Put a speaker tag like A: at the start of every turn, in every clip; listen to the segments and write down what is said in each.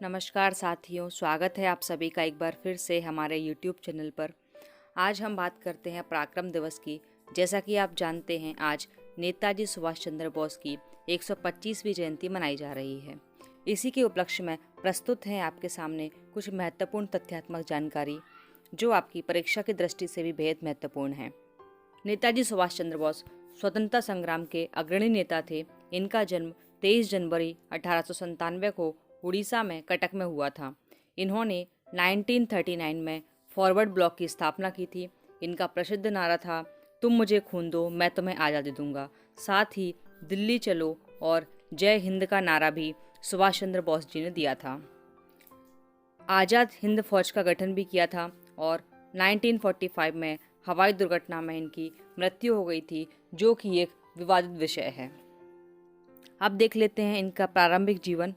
A: नमस्कार साथियों, स्वागत है आप सभी का एक बार फिर से हमारे YouTube चैनल पर। आज हम बात करते हैं पराक्रम दिवस की। जैसा कि आप जानते हैं, आज नेताजी सुभाष चंद्र बोस की 125वीं जयंती मनाई जा रही है। इसी के उपलक्ष्य में प्रस्तुत है आपके सामने कुछ महत्वपूर्ण तथ्यात्मक जानकारी जो आपकी परीक्षा की दृष्टि से भी बेहद महत्वपूर्ण है। नेताजी सुभाष चंद्र बोस स्वतंत्रता संग्राम के अग्रणी नेता थे। इनका जन्म 23 जनवरी 1897 को उड़ीसा में कटक में हुआ था। इन्होंने 1939 में फॉरवर्ड ब्लॉक की स्थापना की थी। इनका प्रसिद्ध नारा था, तुम मुझे खून दो मैं तुम्हें आज़ादी दूंगा। साथ ही दिल्ली चलो और जय हिंद का नारा भी सुभाष चंद्र बोस जी ने दिया था। आज़ाद हिंद फौज का गठन भी किया था और 1945 में हवाई दुर्घटना में इनकी मृत्यु हो गई थी, जो कि एक विवादित विषय है। अब देख लेते हैं इनका प्रारंभिक जीवन।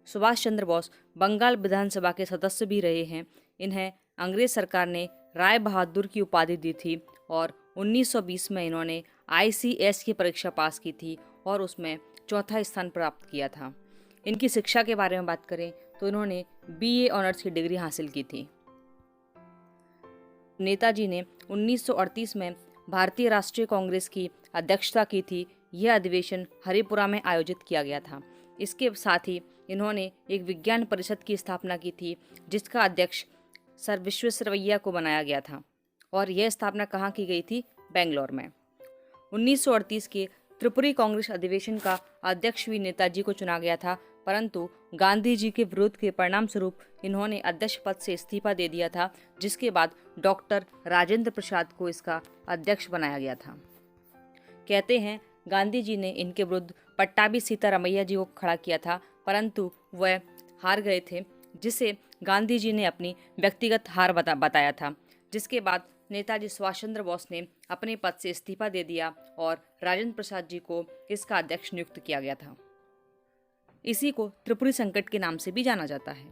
A: सुभाष चंद्र बोस बंगाल विधानसभा के सदस्य भी रहे हैं। इन्हें अंग्रेज सरकार ने राय बहादुर की उपाधि दी थी और 1920 में इन्होंने ICS की परीक्षा पास की थी और उसमें चौथा स्थान प्राप्त किया था। इनकी शिक्षा के बारे में बात करें तो इन्होंने BA ऑनर्स की डिग्री हासिल की थी। नेताजी ने 1938 में भारतीय राष्ट्रीय कांग्रेस की अध्यक्षता की थी। यह अधिवेशन हरिपुरा में आयोजित किया गया था। इसके साथ ही इन्होंने एक विज्ञान परिषद की स्थापना की थी, जिसका अध्यक्ष सर विश्वेश्वरैया को बनाया गया था और यह स्थापना कहाँ की गई थी? बेंगलोर में। 1938 के त्रिपुरी कांग्रेस अधिवेशन का अध्यक्ष भी नेताजी को चुना गया था, परंतु गांधी जी के विरोध के परिणाम स्वरूप इन्होंने अध्यक्ष पद से इस्तीफा दे दिया था, जिसके बाद डॉक्टर राजेंद्र प्रसाद को इसका अध्यक्ष बनाया गया था। कहते हैं गांधी जी ने इनके विरुद्ध पट्टाभी सीतारामैया जी को खड़ा किया था, परंतु वह हार गए थे, जिसे गांधी जी ने अपनी व्यक्तिगत हार बताया था। जिसके बाद नेताजी सुभाष चंद्र बोस ने अपने पद से इस्तीफा दे दिया और राजेंद्र प्रसाद जी को इसका अध्यक्ष नियुक्त किया गया था। इसी को त्रिपुरी संकट के नाम से भी जाना जाता है।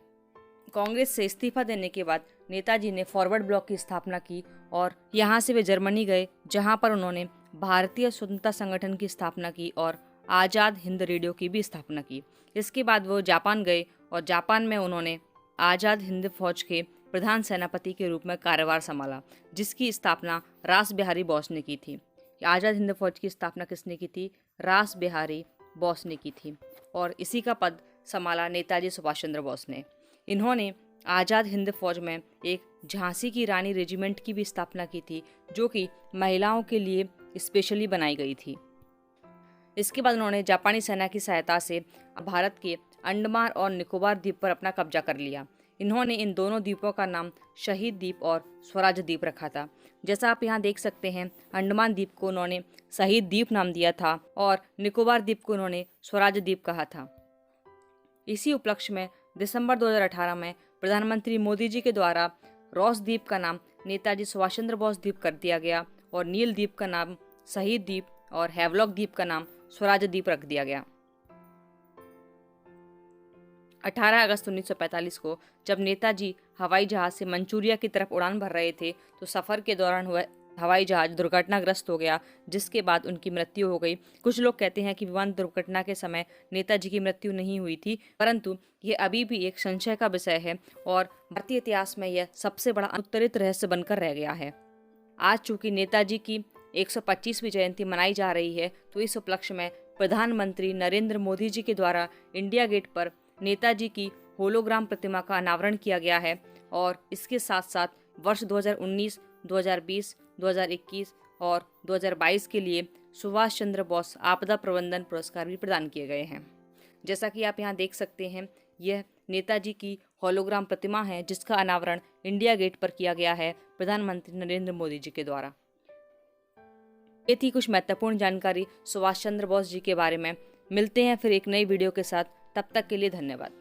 A: कांग्रेस से इस्तीफा देने के बाद नेताजी ने फॉरवर्ड ब्लॉक की स्थापना की और यहाँ से वे जर्मनी गए, जहाँ पर उन्होंने भारतीय स्वतंत्रता संगठन की स्थापना की और आज़ाद हिंद रेडियो की भी स्थापना की। इसके बाद वो जापान गए और जापान में उन्होंने आज़ाद हिंद फौज के प्रधान सेनापति के रूप में कार्यभार संभाला, जिसकी स्थापना रास बिहारी बोस ने की थी। आज़ाद हिंद फौज की स्थापना किसने की थी? रास बिहारी बोस ने की थी और इसी का पद संभाला नेताजी सुभाष चंद्र बोस ने। इन्होंने आज़ाद हिंद फौज में एक झांसी की रानी रेजिमेंट की भी स्थापना की थी, जो कि महिलाओं के लिए स्पेशली बनाई गई थी। इसके बाद उन्होंने जापानी सेना की सहायता से भारत के अंडमान और निकोबार द्वीप पर अपना कब्जा कर लिया। इन्होंने इन दोनों द्वीपों का नाम शहीद द्वीप और स्वराज द्वीप रखा था। जैसा आप यहाँ देख सकते हैं, अंडमान द्वीप को उन्होंने शहीद द्वीप नाम दिया था और निकोबार द्वीप को उन्होंने स्वराज द्वीप कहा था। इसी उपलक्ष्य में दिसंबर 2018 में प्रधानमंत्री मोदी जी के द्वारा रॉस द्वीप का नाम नेताजी सुभाष चंद्र बोस द्वीप कर दिया गया और नील द्वीप का नाम शहीद द्वीप और हैवलॉक द्वीप का नाम स्वराज द्वीप रख दिया गया। 18 अगस्त 1945 को जब नेताजी हवाई जहाज से मंचूरिया की तरफ उड़ान भर रहे थे, तो सफर के दौरान हुआ हवाई जहाज दुर्घटनाग्रस्त हो गया, जिसके बाद उनकी मृत्यु हो गई। कुछ लोग कहते हैं कि विमान दुर्घटना के समय नेताजी की मृत्यु नहीं हुई थी, परंतु ये अभी भी एक संशय का विषय है और भारतीय इतिहास में यह सबसे बड़ा उत्तरित रहस्य बनकर रह गया है। आज चूंकि नेताजी की 125वीं जयंती मनाई जा रही है, तो इस उपलक्ष्य में प्रधानमंत्री नरेंद्र मोदी जी के द्वारा इंडिया गेट पर नेताजी की होलोग्राम प्रतिमा का अनावरण किया गया है और इसके साथ साथ वर्ष 2019, 2020, 2021 और 2022 के लिए सुभाष चंद्र बोस आपदा प्रबंधन पुरस्कार भी प्रदान किए गए हैं। जैसा कि आप यहाँ देख सकते हैं, यह नेताजी की होलोग्राम प्रतिमा है, जिसका अनावरण इंडिया गेट पर किया गया है प्रधानमंत्री नरेंद्र मोदी जी के द्वारा। ये थी कुछ महत्वपूर्ण जानकारी सुभाष चंद्र बोस जी के बारे में। मिलते हैं फिर एक नई वीडियो के साथ, तब तक के लिए धन्यवाद।